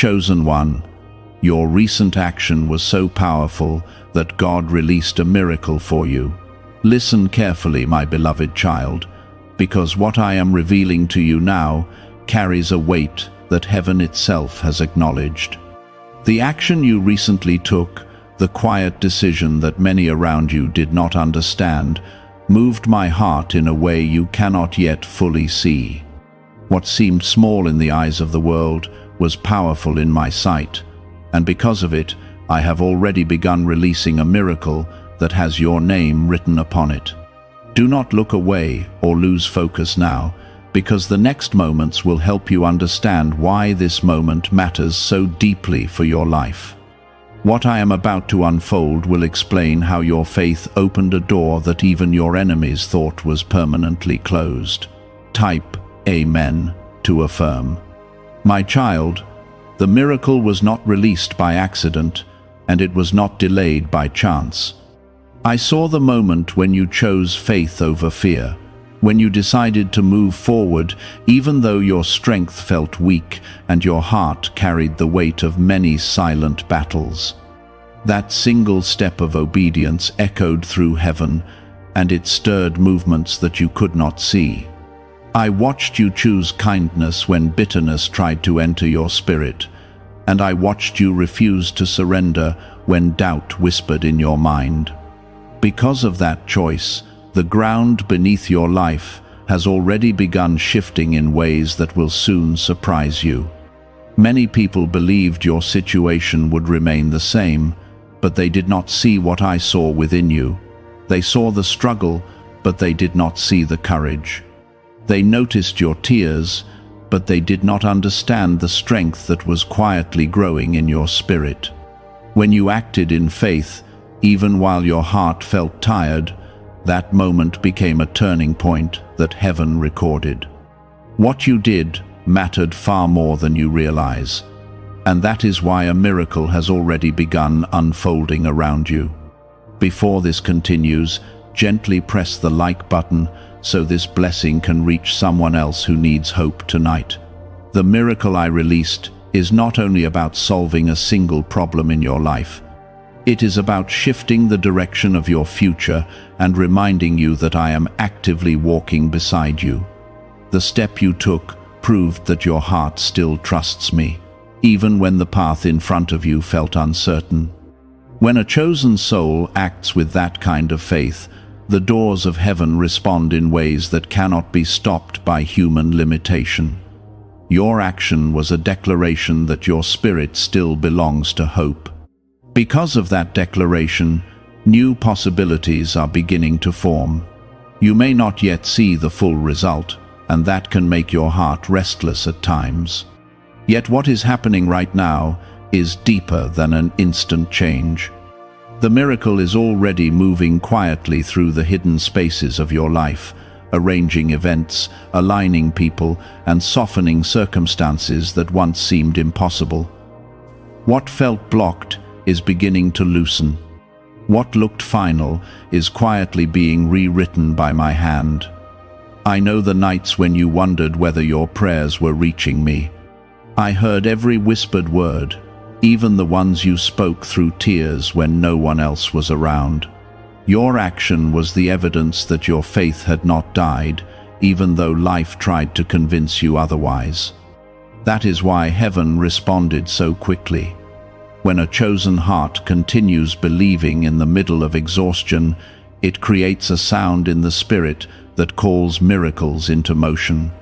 Chosen one, your recent action was so powerful that God released a miracle for you. Listen carefully, my beloved child, because what I am revealing to you now carries a weight that heaven itself has acknowledged. The action you recently took, the quiet decision that many around you did not understand, moved my heart in a way you cannot yet fully see. What seemed small in the eyes of the world was powerful in my sight, and because of it, I have already begun releasing a miracle that has your name written upon it. Do not look away or lose focus now, because the next moments will help you understand why this moment matters so deeply for your life. What I am about to unfold will explain how your faith opened a door that even your enemies thought was permanently closed. Type Amen to affirm. My child, the miracle was not released by accident, and it was not delayed by chance. I saw the moment when you chose faith over fear, when you decided to move forward even though your strength felt weak and your heart carried the weight of many silent battles. That single step of obedience echoed through heaven, and it stirred movements that you could not see. I watched you choose kindness when bitterness tried to enter your spirit, and I watched you refuse to surrender when doubt whispered in your mind. Because of that choice, the ground beneath your life has already begun shifting in ways that will soon surprise you. Many people believed your situation would remain the same, but they did not see what I saw within you. They saw the struggle, but they did not see the courage. They noticed your tears, but they did not understand the strength that was quietly growing in your spirit. When you acted in faith, even while your heart felt tired, that moment became a turning point that heaven recorded. What you did mattered far more than you realize, and that is why a miracle has already begun unfolding around you. Before this continues, gently press the like button so this blessing can reach someone else who needs hope tonight. The miracle I released is not only about solving a single problem in your life. It is about shifting the direction of your future and reminding you that I am actively walking beside you. The step you took proved that your heart still trusts me, even when the path in front of you felt uncertain. When a chosen soul acts with that kind of faith, the doors of heaven respond in ways that cannot be stopped by human limitation. Your action was a declaration that your spirit still belongs to hope. Because of that declaration, new possibilities are beginning to form. You may not yet see the full result, and that can make your heart restless at times. Yet what is happening right now is deeper than an instant change. The miracle is already moving quietly through the hidden spaces of your life, arranging events, aligning people, and softening circumstances that once seemed impossible. What felt blocked is beginning to loosen. What looked final is quietly being rewritten by my hand. I know the nights when you wondered whether your prayers were reaching me. I heard every whispered word, even the ones you spoke through tears when no one else was around. Your action was the evidence that your faith had not died, even though life tried to convince you otherwise. That is why heaven responded so quickly. When a chosen heart continues believing in the middle of exhaustion, it creates a sound in the spirit that calls miracles into motion.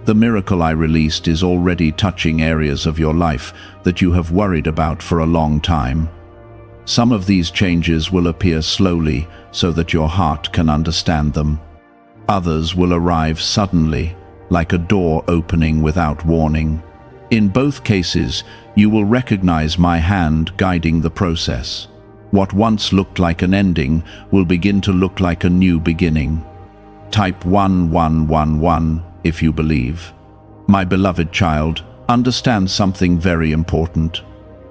The miracle I released is already touching areas of your life that you have worried about for a long time. Some of these changes will appear slowly so that your heart can understand them. Others will arrive suddenly, like a door opening without warning. In both cases, you will recognize my hand guiding the process. What once looked like an ending will begin to look like a new beginning. Type 1111 if you believe. My beloved child, understand something very important.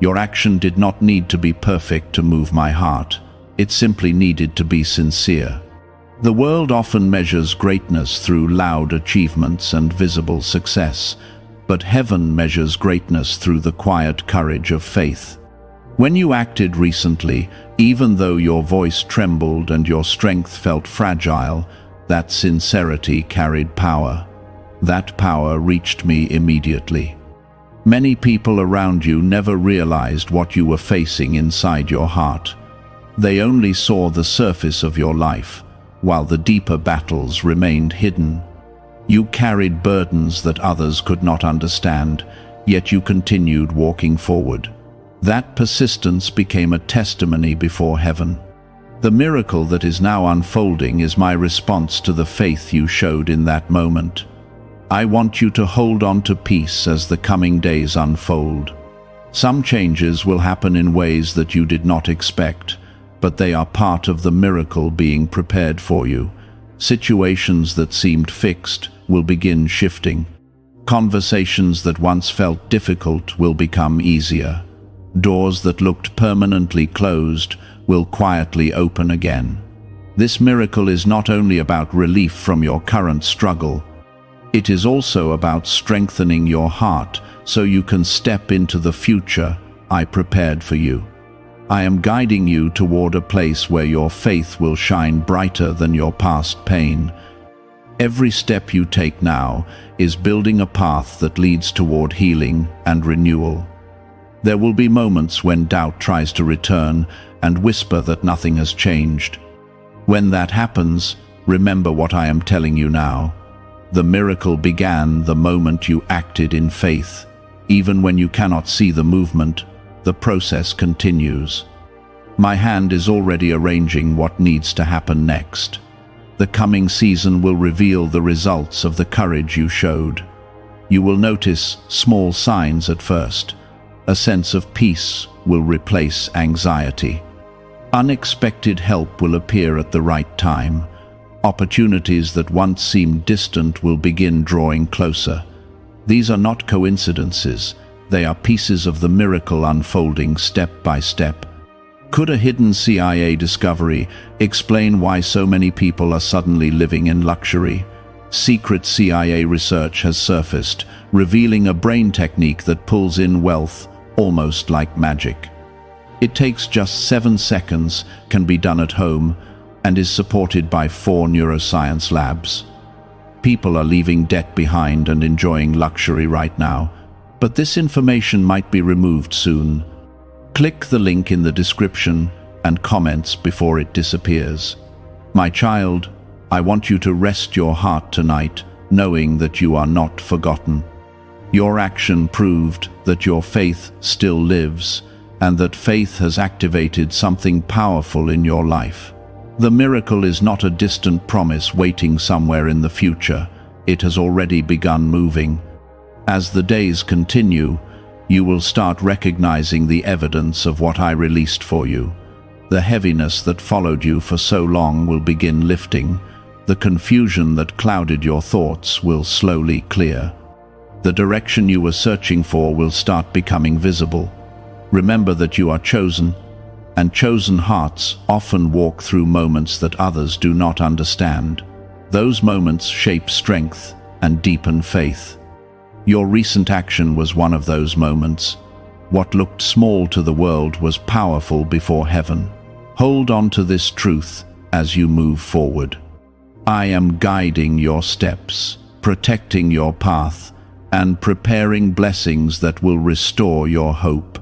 Your action did not need to be perfect to move my heart. It simply needed to be sincere. The world often measures greatness through loud achievements and visible success, but heaven measures greatness through the quiet courage of faith. When you acted recently, even though your voice trembled and your strength felt fragile, that sincerity carried power. That power reached me immediately. Many people around you never realized what you were facing inside your heart. They only saw the surface of your life, while the deeper battles remained hidden. You carried burdens that others could not understand, yet you continued walking forward. That persistence became a testimony before heaven. The miracle that is now unfolding is my response to the faith you showed in that moment. I want you to hold on to peace as the coming days unfold. Some changes will happen in ways that you did not expect, but they are part of the miracle being prepared for you. Situations that seemed fixed will begin shifting. Conversations that once felt difficult will become easier. Doors that looked permanently closed will quietly open again. This miracle is not only about relief from your current struggle, it is also about strengthening your heart so you can step into the future I prepared for you. I am guiding you toward a place where your faith will shine brighter than your past pain. Every step you take now is building a path that leads toward healing and renewal. There will be moments when doubt tries to return and whisper that nothing has changed. When that happens, remember what I am telling you now. The miracle began the moment you acted in faith. Even when you cannot see the movement, the process continues. My hand is already arranging what needs to happen next. The coming season will reveal the results of the courage you showed. You will notice small signs at first. A sense of peace will replace anxiety. Unexpected help will appear at the right time. Opportunities that once seemed distant will begin drawing closer. These are not coincidences. They are pieces of the miracle unfolding step by step. Could a hidden CIA discovery explain why so many people are suddenly living in luxury? Secret CIA research has surfaced, revealing a brain technique that pulls in wealth almost like magic. It takes just 7 seconds, can be done at home, and is supported by 4 neuroscience labs. People are leaving debt behind and enjoying luxury right now, but this information might be removed soon. Click the link in the description and comments before it disappears. My child, I want you to rest your heart tonight, knowing that you are not forgotten. Your action proved that your faith still lives, and that faith has activated something powerful in your life. The miracle is not a distant promise waiting somewhere in the future. It has already begun moving. As the days continue, you will start recognizing the evidence of what I released for you. The heaviness that followed you for so long will begin lifting. The confusion that clouded your thoughts will slowly clear. The direction you were searching for will start becoming visible. Remember that you are chosen, and chosen hearts often walk through moments that others do not understand. Those moments shape strength and deepen faith. Your recent action was one of those moments. What looked small to the world was powerful before heaven. Hold on to this truth as you move forward. I am guiding your steps, protecting your path, and preparing blessings that will restore your hope.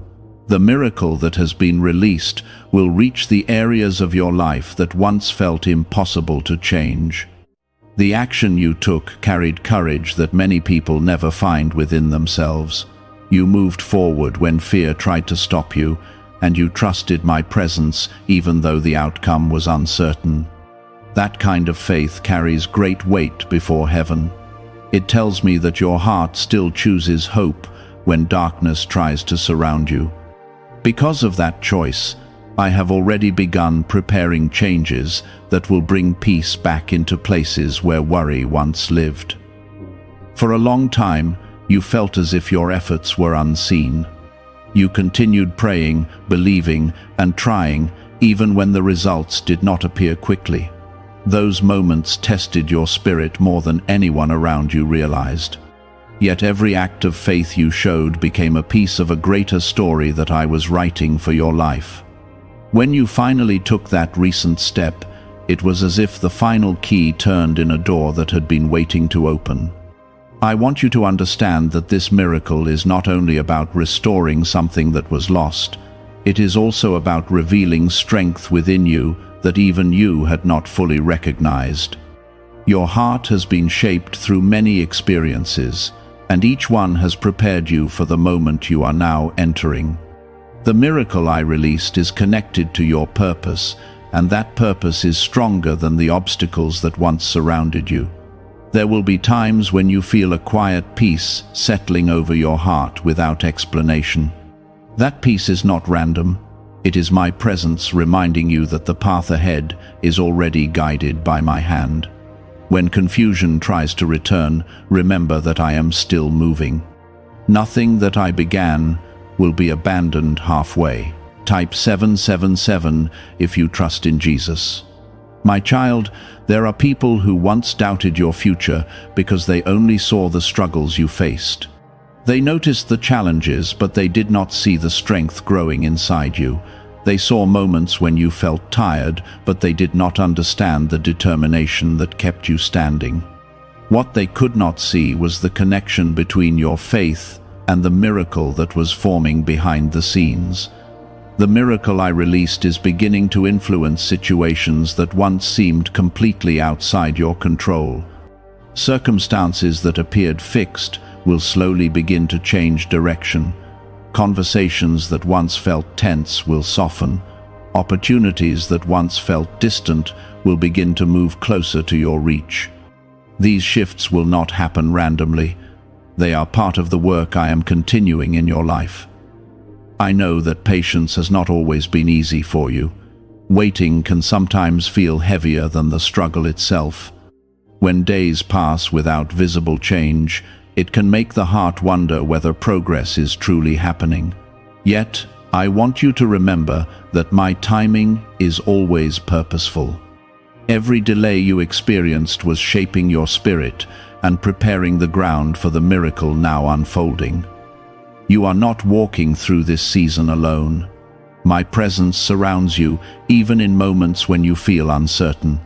The miracle that has been released will reach the areas of your life that once felt impossible to change. The action you took carried courage that many people never find within themselves. You moved forward when fear tried to stop you, and you trusted my presence even though the outcome was uncertain. That kind of faith carries great weight before heaven. It tells me that your heart still chooses hope when darkness tries to surround you. Because of that choice, I have already begun preparing changes that will bring peace back into places where worry once lived. For a long time, you felt as if your efforts were unseen. You continued praying, believing, and trying, even when the results did not appear quickly. Those moments tested your spirit more than anyone around you realized. Yet every act of faith you showed became a piece of a greater story that I was writing for your life. When you finally took that recent step, it was as if the final key turned in a door that had been waiting to open. I want you to understand that this miracle is not only about restoring something that was lost, it is also about revealing strength within you that even you had not fully recognized. Your heart has been shaped through many experiences, and each one has prepared you for the moment you are now entering. The miracle I released is connected to your purpose, and that purpose is stronger than the obstacles that once surrounded you. There will be times when you feel a quiet peace settling over your heart without explanation. That peace is not random. It is my presence reminding you that the path ahead is already guided by my hand. When confusion tries to return, remember that I am still moving. Nothing that I began will be abandoned halfway. Type 777 if you trust in Jesus. My child, there are people who once doubted your future because they only saw the struggles you faced. They noticed the challenges, but they did not see the strength growing inside you. They saw moments when you felt tired, but they did not understand the determination that kept you standing. What they could not see was the connection between your faith and the miracle that was forming behind the scenes. The miracle I released is beginning to influence situations that once seemed completely outside your control. Circumstances that appeared fixed will slowly begin to change direction. Conversations that once felt tense will soften. Opportunities that once felt distant will begin to move closer to your reach. These shifts will not happen randomly. They are part of the work I am continuing in your life. I know that patience has not always been easy for you. Waiting can sometimes feel heavier than the struggle itself. When days pass without visible change, it can make the heart wonder whether progress is truly happening. Yet, I want you to remember that my timing is always purposeful. Every delay you experienced was shaping your spirit and preparing the ground for the miracle now unfolding. You are not walking through this season alone. My presence surrounds you even in moments when you feel uncertain.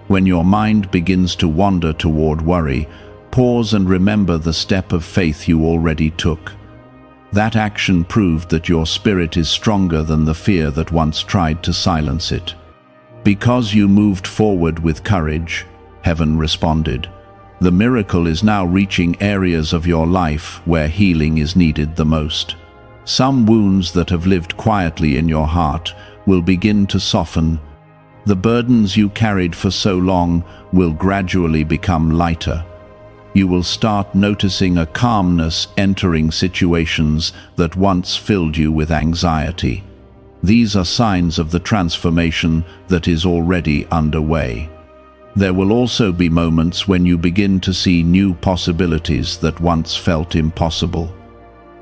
When your mind begins to wander toward worry, pause and remember the step of faith you already took. That action proved that your spirit is stronger than the fear that once tried to silence it. Because you moved forward with courage, heaven responded. The miracle is now reaching areas of your life where healing is needed the most. Some wounds that have lived quietly in your heart will begin to soften. The burdens you carried for so long will gradually become lighter. You will start noticing a calmness entering situations that once filled you with anxiety. These are signs of the transformation that is already underway. There will also be moments when you begin to see new possibilities that once felt impossible.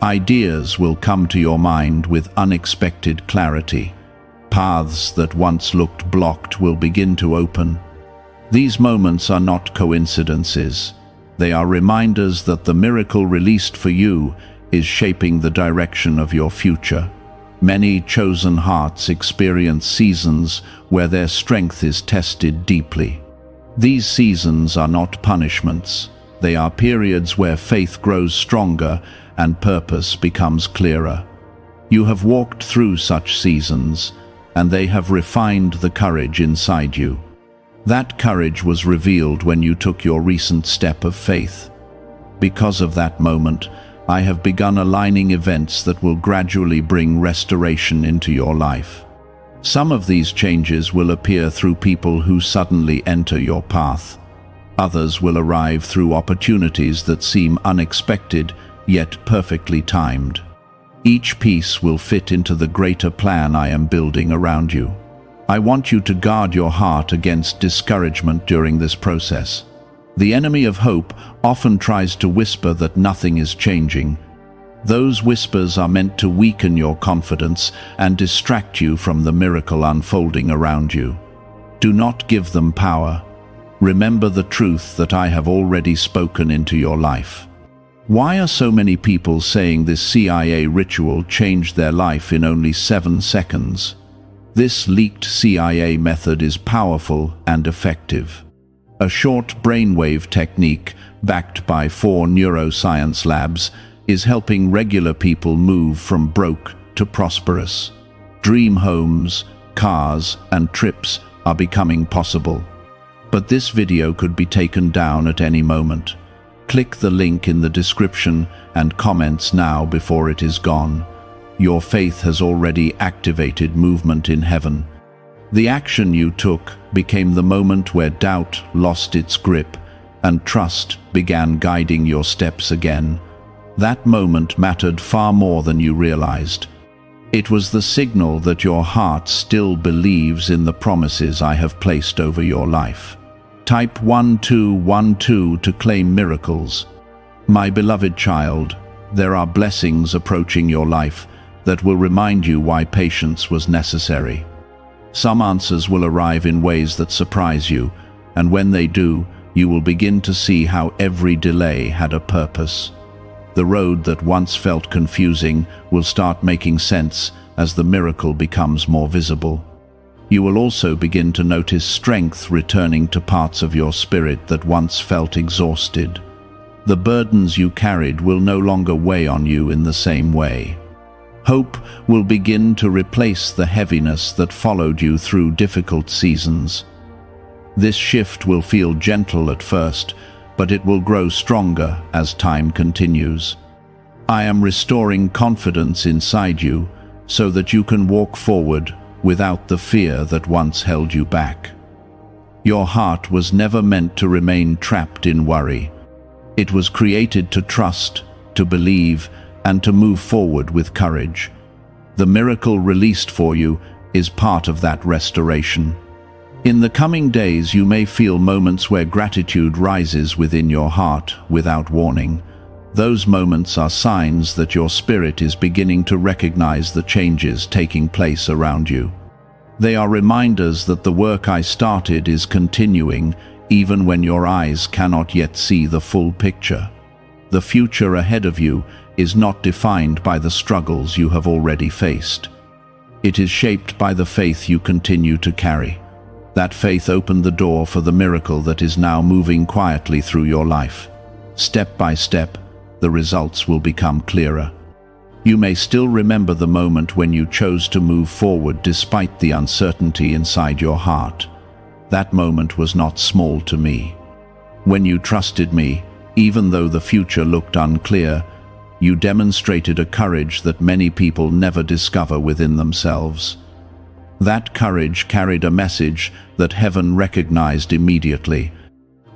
Ideas will come to your mind with unexpected clarity. Paths that once looked blocked will begin to open. These moments are not coincidences. They are reminders that the miracle released for you is shaping the direction of your future. Many chosen hearts experience seasons where their strength is tested deeply. These seasons are not punishments. They are periods where faith grows stronger and purpose becomes clearer. You have walked through such seasons, and they have refined the courage inside you. That courage was revealed when you took your recent step of faith. Because of that moment, I have begun aligning events that will gradually bring restoration into your life. Some of these changes will appear through people who suddenly enter your path. Others will arrive through opportunities that seem unexpected, yet perfectly timed. Each piece will fit into the greater plan I am building around you. I want you to guard your heart against discouragement during this process. The enemy of hope often tries to whisper that nothing is changing. Those whispers are meant to weaken your confidence and distract you from the miracle unfolding around you. Do not give them power. Remember the truth that I have already spoken into your life. Why are so many people saying this CIA ritual changed their life in only 7 seconds? This leaked CIA method is powerful and effective. A short brainwave technique, backed by 4 neuroscience labs, is helping regular people move from broke to prosperous. Dream homes, cars, and trips are becoming possible. But this video could be taken down at any moment. Click the link in the description and comments now before it is gone. Your faith has already activated movement in heaven. The action you took became the moment where doubt lost its grip and trust began guiding your steps again. That moment mattered far more than you realized. It was the signal that your heart still believes in the promises I have placed over your life. Type 1212 to claim miracles. My beloved child, there are blessings approaching your life that will remind you why patience was necessary. Some answers will arrive in ways that surprise you, and when they do, you will begin to see how every delay had a purpose. The road that once felt confusing will start making sense as the miracle becomes more visible. You will also begin to notice strength returning to parts of your spirit that once felt exhausted. The burdens you carried will no longer weigh on you in the same way. Hope will begin to replace the heaviness that followed you through difficult seasons. This shift will feel gentle at first, but it will grow stronger as time continues. I am restoring confidence inside you so that you can walk forward without the fear that once held you back. Your heart was never meant to remain trapped in worry. It was created to trust, to believe, and to move forward with courage. The miracle released for you is part of that restoration. In the coming days, you may feel moments where gratitude rises within your heart without warning. Those moments are signs that your spirit is beginning to recognize the changes taking place around you. They are reminders that the work I started is continuing, even when your eyes cannot yet see the full picture. The future ahead of you is not defined by the struggles you have already faced. It is shaped by the faith you continue to carry. That faith opened the door for the miracle that is now moving quietly through your life. Step by step, the results will become clearer. You may still remember the moment when you chose to move forward despite the uncertainty inside your heart. That moment was not small to me. When you trusted me, even though the future looked unclear, you demonstrated a courage that many people never discover within themselves. That courage carried a message that heaven recognized immediately.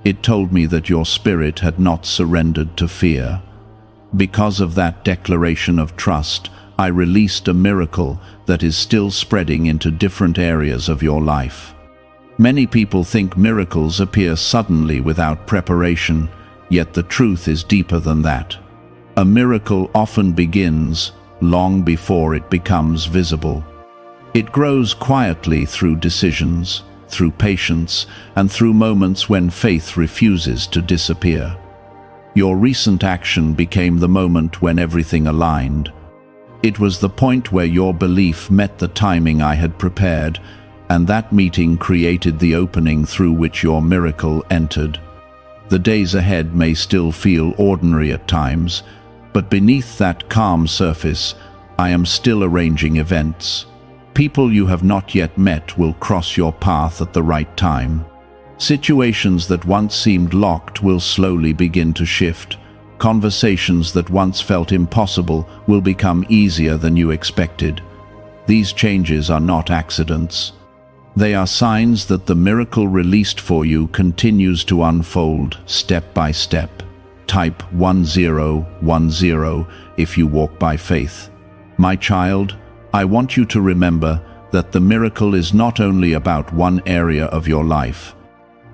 It told me that your spirit had not surrendered to fear. Because of that declaration of trust, I released a miracle that is still spreading into different areas of your life. Many people think miracles appear suddenly without preparation, yet the truth is deeper than that. A miracle often begins long before it becomes visible. It grows quietly through decisions, through patience, and through moments when faith refuses to disappear. Your recent action became the moment when everything aligned. It was the point where your belief met the timing I had prepared, and that meeting created the opening through which your miracle entered. The days ahead may still feel ordinary at times, but beneath that calm surface, I am still arranging events. People you have not yet met will cross your path at the right time. Situations that once seemed locked will slowly begin to shift. Conversations that once felt impossible will become easier than you expected. These changes are not accidents. They are signs that the miracle released for you continues to unfold step by step. Type 1010 if you walk by faith. My child, I want you to remember that the miracle is not only about one area of your life.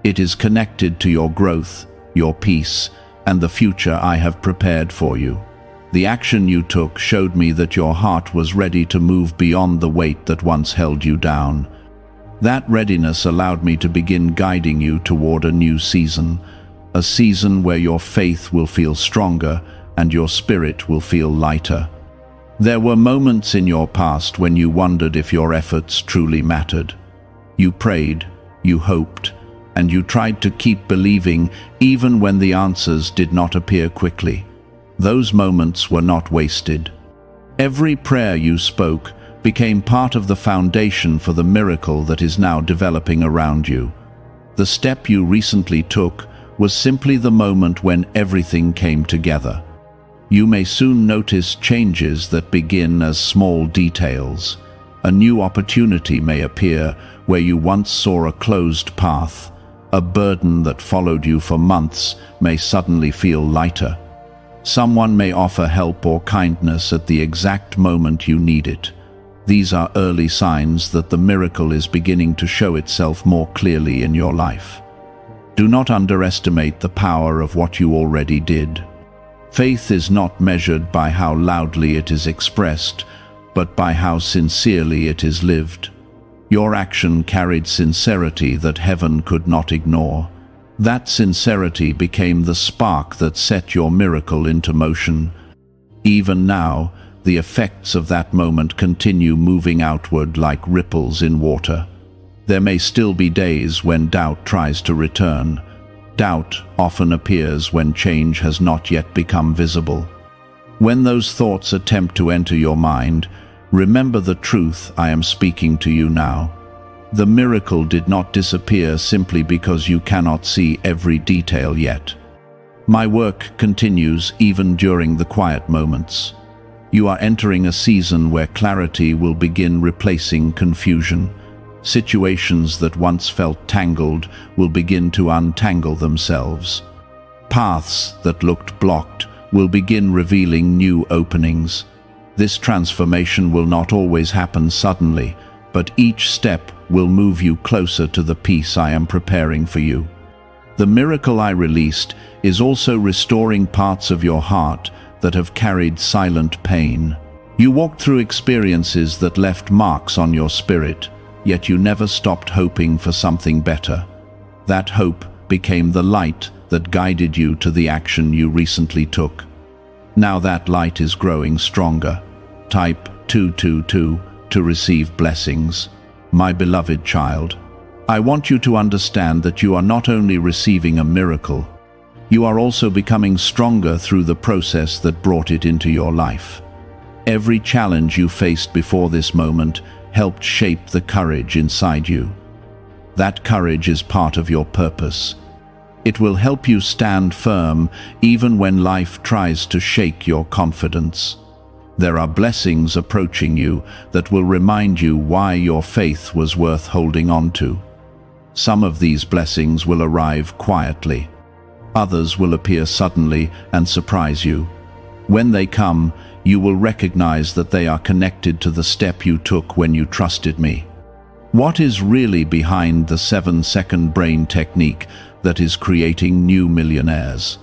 It is connected to your growth, your peace, and the future I have prepared for you. The action you took showed me that your heart was ready to move beyond the weight that once held you down. That readiness allowed me to begin guiding you toward a new season, a season where your faith will feel stronger and your spirit will feel lighter. There were moments in your past when you wondered if your efforts truly mattered. You prayed, you hoped, and you tried to keep believing even when the answers did not appear quickly. Those moments were not wasted. Every prayer you spoke became part of the foundation for the miracle that is now developing around you. The step you recently took was simply the moment when everything came together. You may soon notice changes that begin as small details. A new opportunity may appear where you once saw a closed path. A burden that followed you for months may suddenly feel lighter. Someone may offer help or kindness at the exact moment you need it. These are early signs that the miracle is beginning to show itself more clearly in your life. Do not underestimate the power of what you already did. Faith is not measured by how loudly it is expressed, but by how sincerely it is lived. Your action carried sincerity that heaven could not ignore. That sincerity became the spark that set your miracle into motion. Even now, the effects of that moment continue moving outward like ripples in water. There may still be days when doubt tries to return. Doubt often appears when change has not yet become visible. When those thoughts attempt to enter your mind, remember the truth I am speaking to you now. The miracle did not disappear simply because you cannot see every detail yet. My work continues even during the quiet moments. You are entering a season where clarity will begin replacing confusion. Situations that once felt tangled will begin to untangle themselves. Paths that looked blocked will begin revealing new openings. This transformation will not always happen suddenly, but each step will move you closer to the peace I am preparing for you. The miracle I released is also restoring parts of your heart that have carried silent pain. You walked through experiences that left marks on your spirit, yet you never stopped hoping for something better. That hope became the light that guided you to the action you recently took. Now that light is growing stronger. Type 222 to receive blessings. My beloved child, I want you to understand that you are not only receiving a miracle, you are also becoming stronger through the process that brought it into your life. Every challenge you faced before this moment helped shape the courage inside you. That courage is part of your purpose. It will help you stand firm even when life tries to shake your confidence. There are blessings approaching you that will remind you why your faith was worth holding on to. Some of these blessings will arrive quietly. Others will appear suddenly and surprise you. When they come, you will recognize that they are connected to the step you took when you trusted me. What is really behind the 7-second brain technique that is creating new millionaires?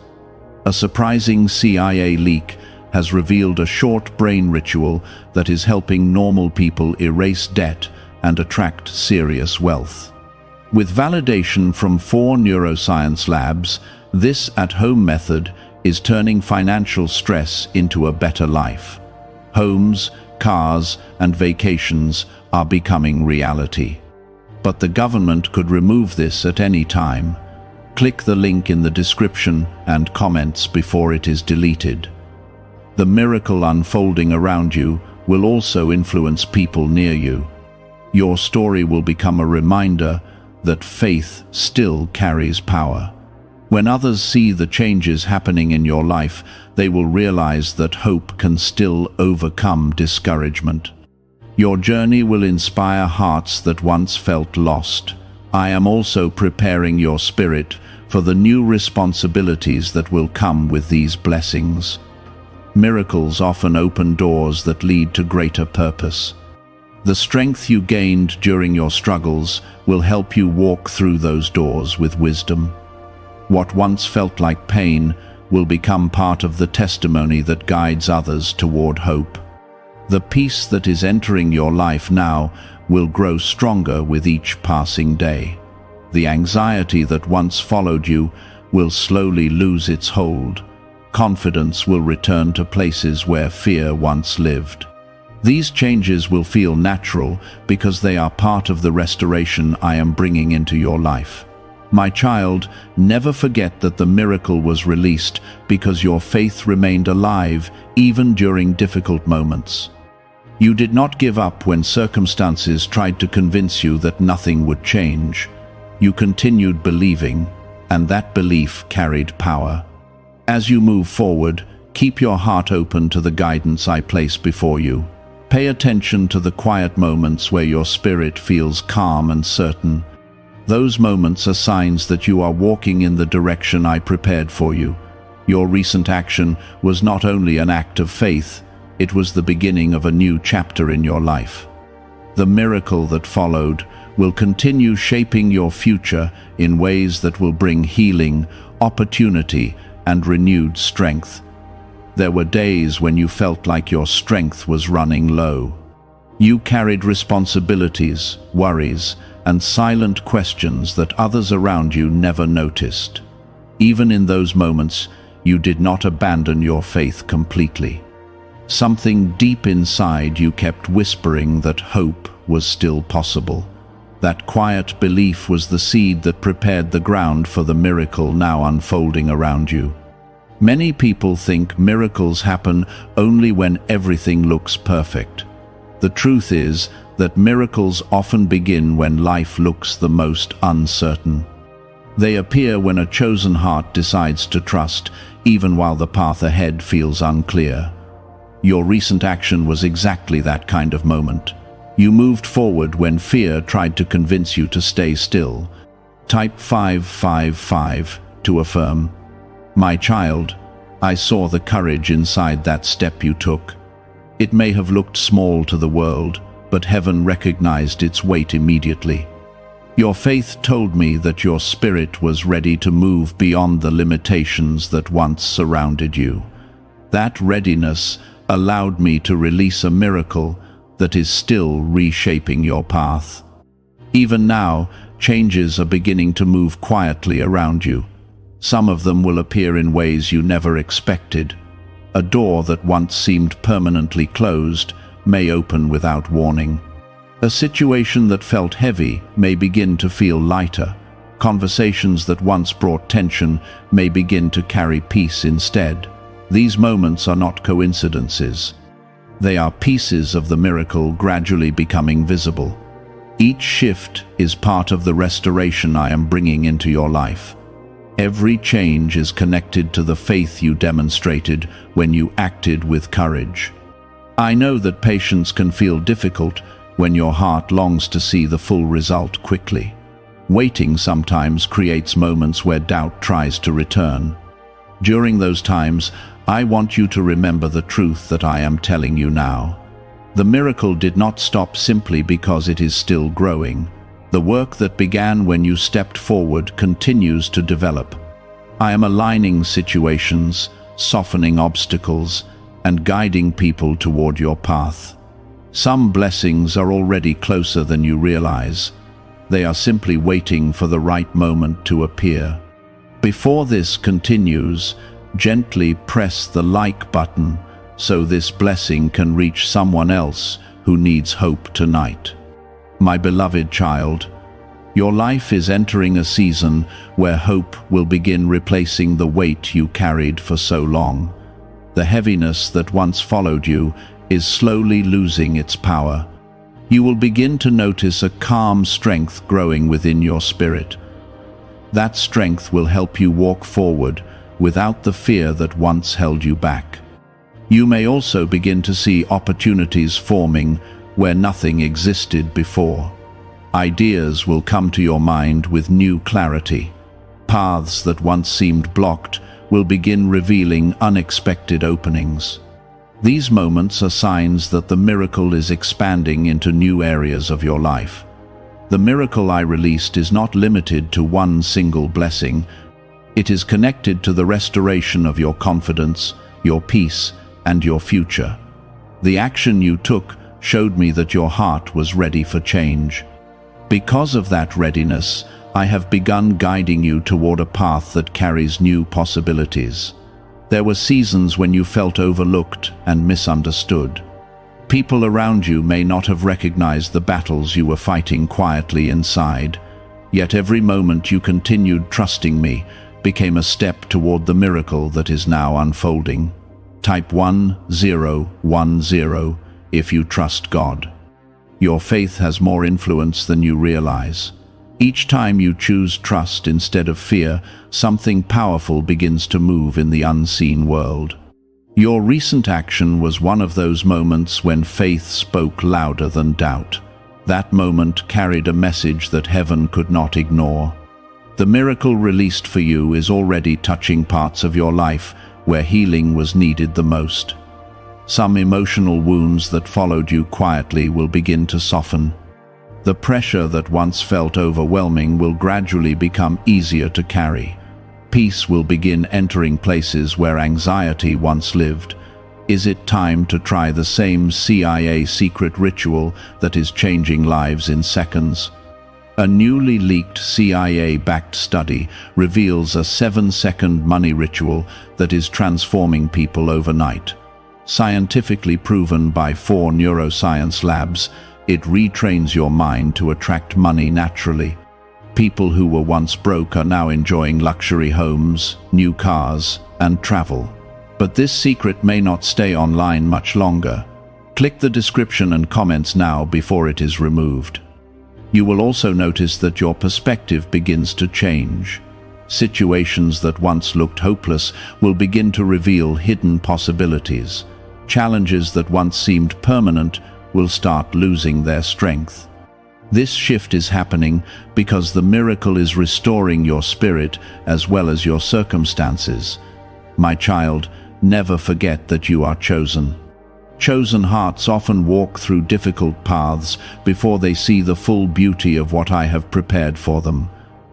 A surprising CIA leak has revealed a short brain ritual that is helping normal people erase debt and attract serious wealth. With validation from 4 neuroscience labs, this at-home method is turning financial stress into a better life. Homes, cars, and vacations are becoming reality. But the government could remove this at any time. Click the link in the description and comments before it is deleted. The miracle unfolding around you will also influence people near you. Your story will become a reminder that faith still carries power. When others see the changes happening in your life, they will realize that hope can still overcome discouragement. Your journey will inspire hearts that once felt lost. I am also preparing your spirit for the new responsibilities that will come with these blessings. Miracles often open doors that lead to greater purpose. The strength you gained during your struggles will help you walk through those doors with wisdom. What once felt like pain will become part of the testimony that guides others toward hope. The peace that is entering your life now will grow stronger with each passing day. The anxiety that once followed you will slowly lose its hold. Confidence will return to places where fear once lived. These changes will feel natural because they are part of the restoration I am bringing into your life. My child, never forget that the miracle was released because your faith remained alive even during difficult moments. You did not give up when circumstances tried to convince you that nothing would change. You continued believing, and that belief carried power. As you move forward, keep your heart open to the guidance I place before you. Pay attention to the quiet moments where your spirit feels calm and certain. Those moments are signs that you are walking in the direction I prepared for you. Your recent action was not only an act of faith, it was the beginning of a new chapter in your life. The miracle that followed will continue shaping your future in ways that will bring healing, opportunity, and renewed strength. There were days when you felt like your strength was running low. You carried responsibilities, worries, and silent questions that others around you never noticed. Even in those moments, you did not abandon your faith completely. Something deep inside you kept whispering that hope was still possible. That quiet belief was the seed that prepared the ground for the miracle now unfolding around you. Many people think miracles happen only when everything looks perfect. The truth is that miracles often begin when life looks the most uncertain. They appear when a chosen heart decides to trust, even while the path ahead feels unclear. Your recent action was exactly that kind of moment. You moved forward when fear tried to convince you to stay still. Type 555 to affirm. My child, I saw the courage inside that step you took. It may have looked small to the world, but heaven recognized its weight immediately. Your faith told me that your spirit was ready to move beyond the limitations that once surrounded you. That readiness allowed me to release a miracle that is still reshaping your path. Even now, changes are beginning to move quietly around you. Some of them will appear in ways you never expected. A door that once seemed permanently closed may open without warning. A situation that felt heavy may begin to feel lighter. Conversations that once brought tension may begin to carry peace instead. These moments are not coincidences. They are pieces of the miracle gradually becoming visible. Each shift is part of the restoration I am bringing into your life. Every change is connected to the faith you demonstrated when you acted with courage. I know that patience can feel difficult when your heart longs to see the full result quickly. Waiting sometimes creates moments where doubt tries to return. During those times, I want you to remember the truth that I am telling you now. The miracle did not stop simply because it is still growing. The work that began when you stepped forward continues to develop. I am aligning situations, softening obstacles, and guiding people toward your path. Some blessings are already closer than you realize. They are simply waiting for the right moment to appear. Before this continues, gently press the like button so this blessing can reach someone else who needs hope tonight. My beloved child, your life is entering a season where hope will begin replacing the weight you carried for so long. The heaviness that once followed you is slowly losing its power. You will begin to notice a calm strength growing within your spirit. That strength will help you walk forward without the fear that once held you back. You may also begin to see opportunities forming where nothing existed before. Ideas will come to your mind with new clarity. Paths that once seemed blocked will begin revealing unexpected openings. These moments are signs that the miracle is expanding into new areas of your life. The miracle I released is not limited to one single blessing. It is connected to the restoration of your confidence, your peace, and your future. The action you took showed me that your heart was ready for change. Because of that readiness, I have begun guiding you toward a path that carries new possibilities. There were seasons when you felt overlooked and misunderstood. People around you may not have recognized the battles you were fighting quietly inside, yet every moment you continued trusting me became a step toward the miracle that is now unfolding. Type 1010 if you trust God. Your faith has more influence than you realize. Each time you choose trust instead of fear, something powerful begins to move in the unseen world. Your recent action was one of those moments when faith spoke louder than doubt. That moment carried a message that heaven could not ignore. The miracle released for you is already touching parts of your life where healing was needed the most. Some emotional wounds that followed you quietly will begin to soften. The pressure that once felt overwhelming will gradually become easier to carry. Peace will begin entering places where anxiety once lived. Is it time to try the same CIA secret ritual that is changing lives in seconds? A newly leaked CIA-backed study reveals a 7-second money ritual that is transforming people overnight. Scientifically proven by 4 neuroscience labs, it retrains your mind to attract money naturally. People who were once broke are now enjoying luxury homes, new cars, and travel. But this secret may not stay online much longer. Click the description and comments now before it is removed. You will also notice that your perspective begins to change. Situations that once looked hopeless will begin to reveal hidden possibilities. Challenges that once seemed permanent will start losing their strength. This shift is happening because the miracle is restoring your spirit as well as your circumstances. My child, never forget that you are chosen. Chosen hearts often walk through difficult paths before they see the full beauty of what I have prepared for them.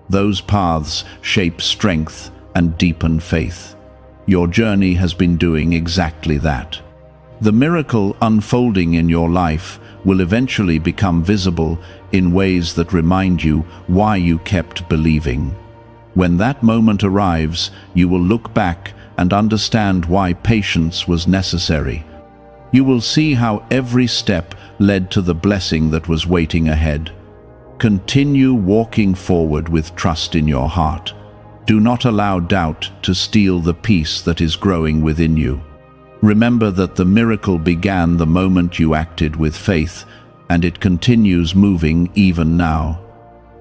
Those paths shape strength and deepen faith. Your journey has been doing exactly that. The miracle unfolding in your life will eventually become visible in ways that remind you why you kept believing. When that moment arrives, you will look back and understand why patience was necessary. You will see how every step led to the blessing that was waiting ahead. Continue walking forward with trust in your heart. Do not allow doubt to steal the peace that is growing within you. Remember that the miracle began the moment you acted with faith, and it continues moving even now.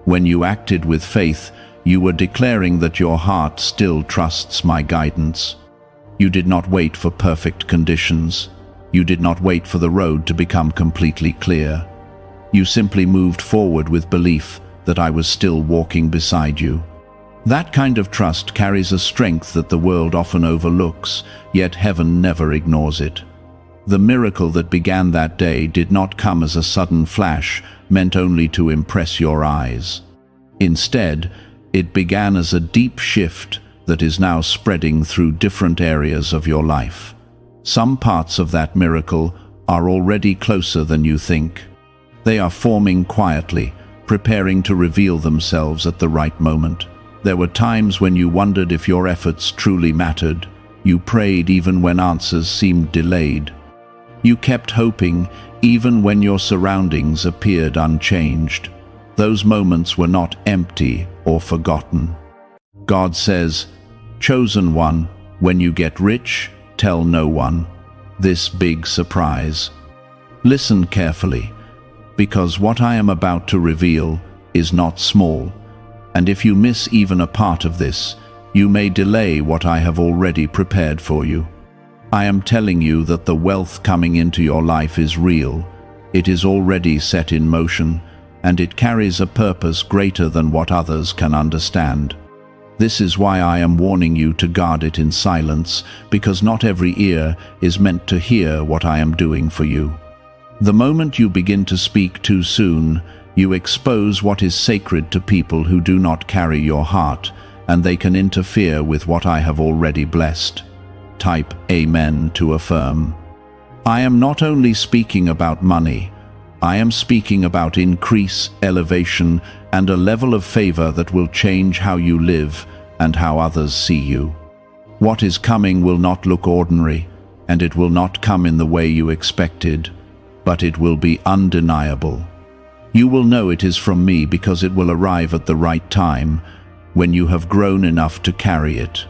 When you acted with faith, you were declaring that your heart still trusts my guidance. You did not wait for perfect conditions. You did not wait for the road to become completely clear. You simply moved forward with belief that I was still walking beside you. That kind of trust carries a strength that the world often overlooks, yet heaven never ignores it. The miracle that began that day did not come as a sudden flash meant only to impress your eyes. Instead, it began as a deep shift that is now spreading through different areas of your life. Some parts of that miracle are already closer than you think. They are forming quietly, preparing to reveal themselves at the right moment. There were times when you wondered if your efforts truly mattered. You prayed even when answers seemed delayed. You kept hoping even when your surroundings appeared unchanged. Those moments were not empty or forgotten. God says, "Chosen one, when you get rich, tell no one." This big surprise. Listen carefully, because what I am about to reveal is not small. And if you miss even a part of this, you may delay what I have already prepared for you. I am telling you that the wealth coming into your life is real. It is already set in motion, and it carries a purpose greater than what others can understand. This is why I am warning you to guard it in silence, because not every ear is meant to hear what I am doing for you. The moment you begin to speak too soon, you expose what is sacred to people who do not carry your heart, and they can interfere with what I have already blessed. Type Amen to affirm. I am not only speaking about money. I am speaking about increase, elevation, and a level of favor that will change how you live and how others see you. What is coming will not look ordinary, and it will not come in the way you expected, but it will be undeniable. You will know it is from me because it will arrive at the right time, when you have grown enough to carry it.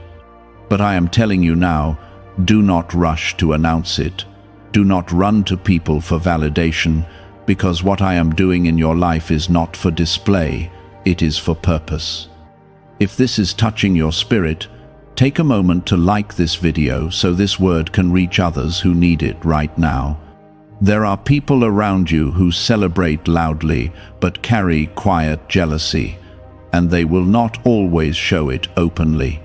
But I am telling you now, do not rush to announce it. Do not run to people for validation, because what I am doing in your life is not for display, it is for purpose. If this is touching your spirit, take a moment to like this video so this word can reach others who need it right now. There are people around you who celebrate loudly but carry quiet jealousy, and they will not always show it openly.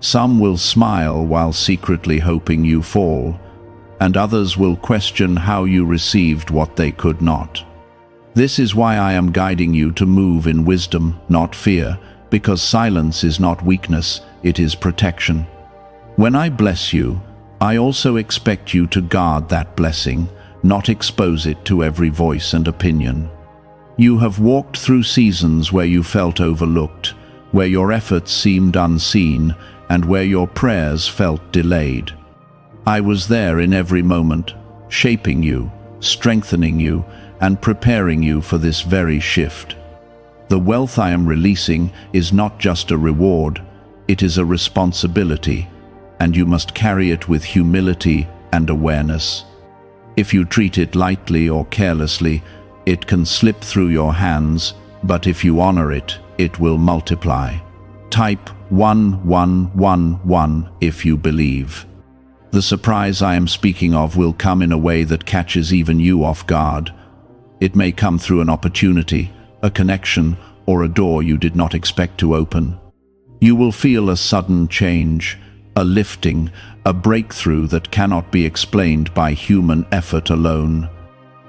Some will smile while secretly hoping you fall, and others will question how you received what they could not. This is why I am guiding you to move in wisdom, not fear, because silence is not weakness, it is protection. When I bless you, I also expect you to guard that blessing, not expose it to every voice and opinion. You have walked through seasons where you felt overlooked, where your efforts seemed unseen, and where your prayers felt delayed. I was there in every moment, shaping you, strengthening you, and preparing you for this very shift. The wealth I am releasing is not just a reward, it is a responsibility, and you must carry it with humility and awareness. If you treat it lightly or carelessly, it can slip through your hands, but if you honor it, it will multiply. Type 1111 if you believe. The surprise I am speaking of will come in a way that catches even you off guard. It may come through an opportunity, a connection, or a door you did not expect to open. You will feel a sudden change, a lifting, a breakthrough that cannot be explained by human effort alone.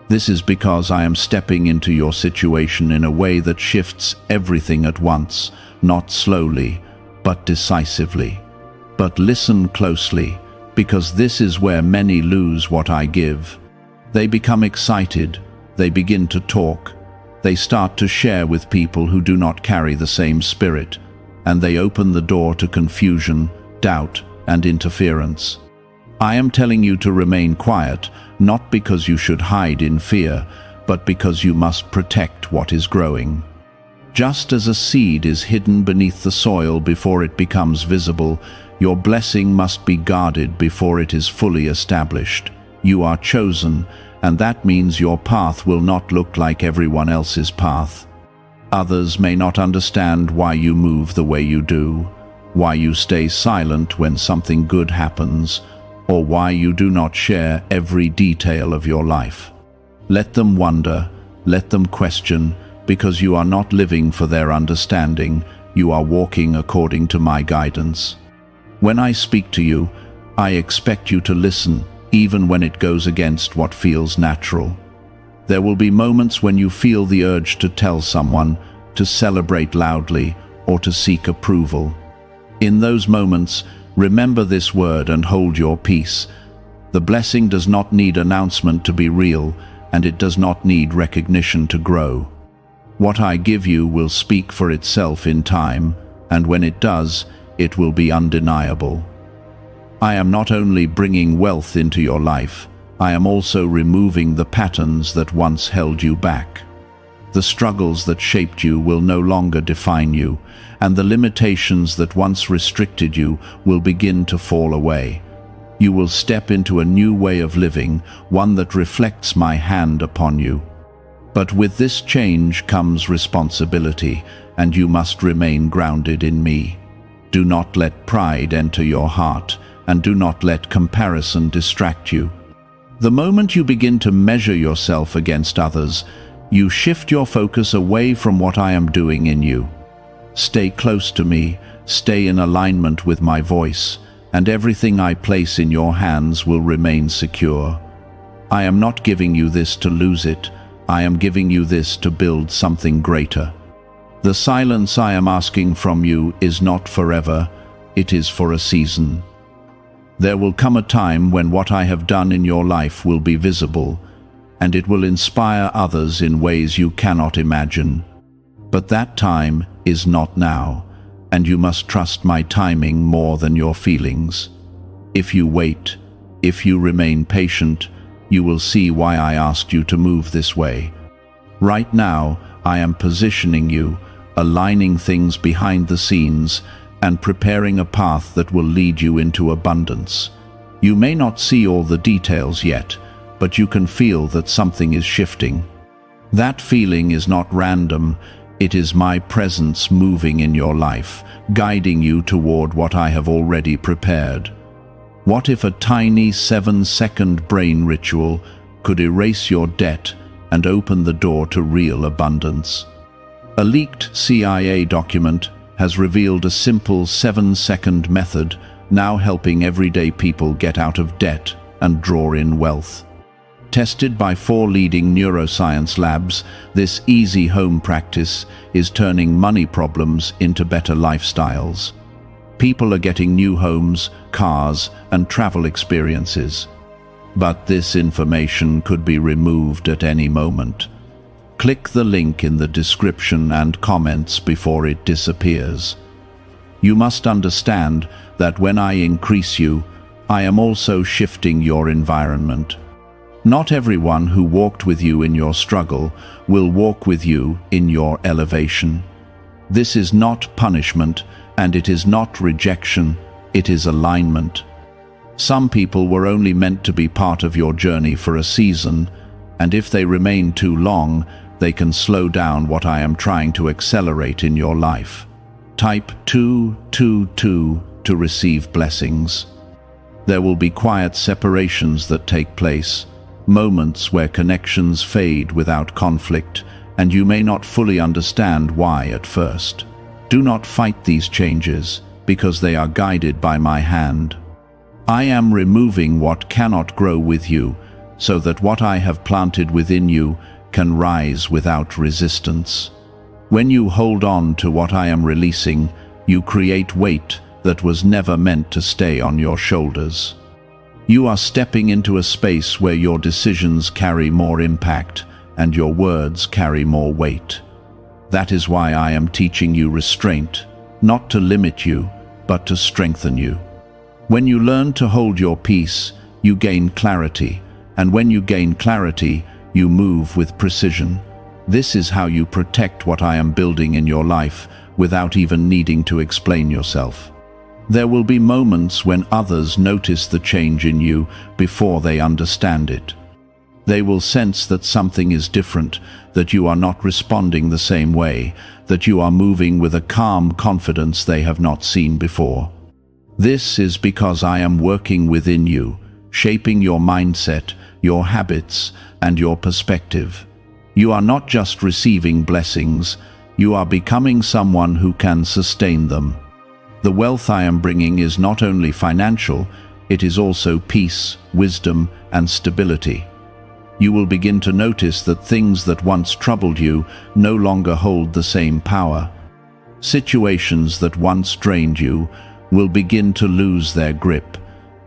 This is because I am stepping into your situation in a way that shifts everything at once, not slowly, but decisively. But listen closely, because this is where many lose what I give. They become excited, they begin to talk, they start to share with people who do not carry the same spirit, and they open the door to confusion, doubt, and interference. I am telling you to remain quiet, not because you should hide in fear, but because you must protect what is growing. Just as a seed is hidden beneath the soil before it becomes visible, your blessing must be guarded before it is fully established. You are chosen, and that means your path will not look like everyone else's path. Others may not understand why you move the way you do, why you stay silent when something good happens, or why you do not share every detail of your life. Let them wonder, let them question, because you are not living for their understanding, you are walking according to my guidance. When I speak to you, I expect you to listen, even when it goes against what feels natural. There will be moments when you feel the urge to tell someone, to celebrate loudly, or to seek approval. In those moments, remember this word and hold your peace. The blessing does not need announcement to be real, and it does not need recognition to grow. What I give you will speak for itself in time, and when it does, it will be undeniable. I am not only bringing wealth into your life, I am also removing the patterns that once held you back. The struggles that shaped you will no longer define you, and the limitations that once restricted you will begin to fall away. You will step into a new way of living, one that reflects my hand upon you. But with this change comes responsibility, and you must remain grounded in me. Do not let pride enter your heart, and do not let comparison distract you. The moment you begin to measure yourself against others, you shift your focus away from what I am doing in you. Stay close to me, stay in alignment with my voice, and everything I place in your hands will remain secure. I am not giving you this to lose it, I am giving you this to build something greater. The silence I am asking from you is not forever, it is for a season. There will come a time when what I have done in your life will be visible, and it will inspire others in ways you cannot imagine. But that time is not now. and you must trust my timing more than your feelings. If you wait, if you remain patient, you will see why I asked you to move this way. Right now, I am positioning you, aligning things behind the scenes, and preparing a path that will lead you into abundance. You may not see all the details yet, but you can feel that something is shifting. That feeling is not random, it is my presence moving in your life, guiding you toward what I have already prepared. What if a tiny 7-second brain ritual could erase your debt and open the door to real abundance? A leaked CIA document has revealed a simple 7-second method now helping everyday people get out of debt and draw in wealth. Tested by 4 leading neuroscience labs, this easy home practice is turning money problems into better lifestyles. People are getting new homes, cars, and travel experiences. But this information could be removed at any moment. Click the link in the description and comments before it disappears. You must understand that when I increase you, I am also shifting your environment. Not everyone who walked with you in your struggle will walk with you in your elevation. This is not punishment, and it is not rejection, it is alignment. Some people were only meant to be part of your journey for a season, and if they remain too long, they can slow down what I am trying to accelerate in your life. Type 222 to receive blessings. There will be quiet separations that take place, moments where connections fade without conflict, and you may not fully understand why at first. Do not fight these changes, because they are guided by my hand. I am removing what cannot grow with you, so that what I have planted within you can rise without resistance. When you hold on to what I am releasing, you create weight that was never meant to stay on your shoulders. You are stepping into a space where your decisions carry more impact and your words carry more weight. That is why I am teaching you restraint, not to limit you, but to strengthen you. When you learn to hold your peace, you gain clarity, and when you gain clarity, you move with precision. This is how you protect what I am building in your life without even needing to explain yourself. There will be moments when others notice the change in you before they understand it. They will sense that something is different, that you are not responding the same way, that you are moving with a calm confidence they have not seen before. This is because I am working within you, shaping your mindset, your habits, and your perspective. You are not just receiving blessings, you are becoming someone who can sustain them. The wealth I am bringing is not only financial, it is also peace, wisdom, and stability. You will begin to notice that things that once troubled you no longer hold the same power. Situations that once drained you will begin to lose their grip,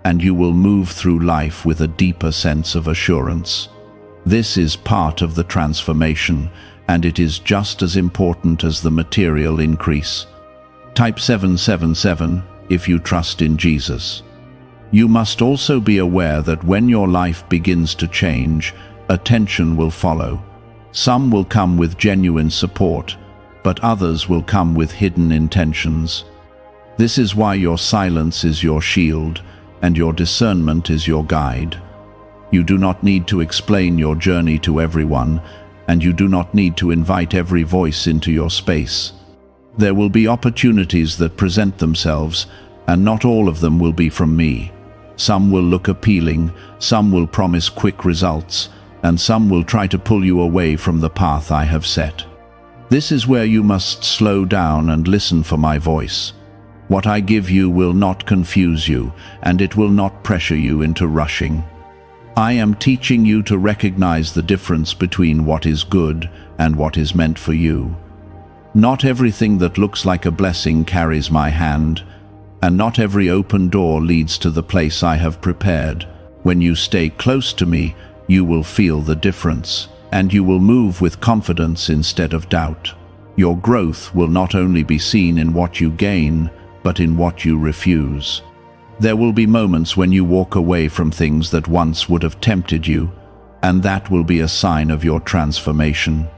and you will move through life with a deeper sense of assurance. This is part of the transformation, and it is just as important as the material increase. Type 777 if you trust in Jesus. You must also be aware that when your life begins to change, attention will follow. Some will come with genuine support, but others will come with hidden intentions. This is why your silence is your shield, and your discernment is your guide. You do not need to explain your journey to everyone, and you do not need to invite every voice into your space. There will be opportunities that present themselves, and not all of them will be from me. Some will look appealing, some will promise quick results, and some will try to pull you away from the path I have set. This is where you must slow down and listen for my voice. What I give you will not confuse you, and it will not pressure you into rushing. I am teaching you to recognize the difference between what is good and what is meant for you. Not everything that looks like a blessing carries my hand, and not every open door leads to the place I have prepared. When you stay close to me, you will feel the difference, and you will move with confidence instead of doubt. Your growth will not only be seen in what you gain, but in what you refuse. There will be moments when you walk away from things that once would have tempted you, and that will be a sign of your transformation.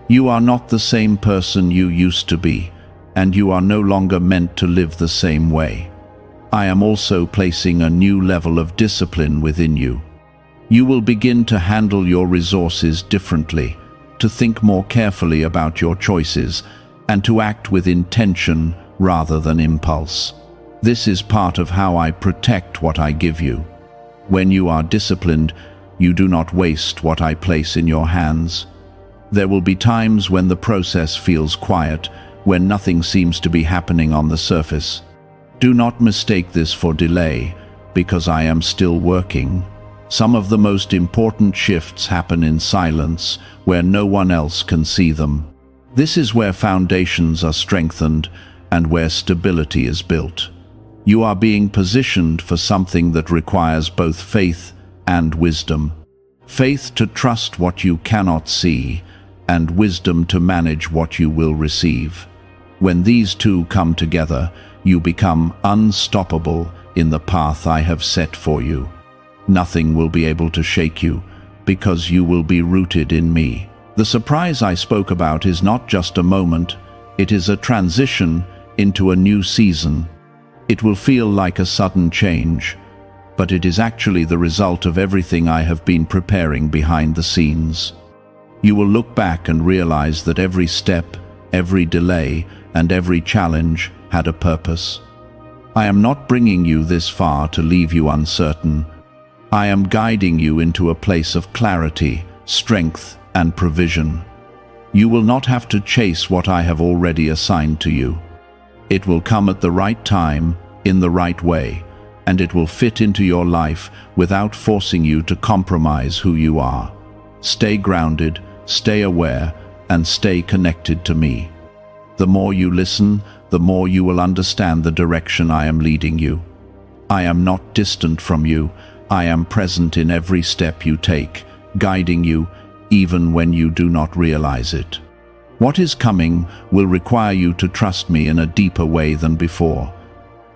You are not the same person you used to be, and you are no longer meant to live the same way. I am also placing a new level of discipline within you. You will begin to handle your resources differently, to think more carefully about your choices, and to act with intention rather than impulse. This is part of how I protect what I give you. When you are disciplined, you do not waste what I place in your hands. There will be times when the process feels quiet, when nothing seems to be happening on the surface. Do not mistake this for delay, because I am still working. Some of the most important shifts happen in silence, where no one else can see them. This is where foundations are strengthened and where stability is built. You are being positioned for something that requires both faith and wisdom. Faith to trust what you cannot see, and wisdom to manage what you will receive. When these two come together, you become unstoppable in the path I have set for you. Nothing will be able to shake you, because you will be rooted in me. The surprise I spoke about is not just a moment, it is a transition into a new season. It will feel like a sudden change, but it is actually the result of everything I have been preparing behind the scenes. You will look back and realize that every step, every delay, and every challenge had a purpose. I am not bringing you this far to leave you uncertain. I am guiding you into a place of clarity, strength, and provision. You will not have to chase what I have already assigned to you. It will come at the right time, in the right way, and it will fit into your life without forcing you to compromise who you are. Stay grounded, stay aware, and stay connected to me. The more you listen, the more you will understand the direction I am leading you. I am not distant from you. I am present in every step you take, guiding you even when you do not realize it. What is coming will require you to trust me in a deeper way than before.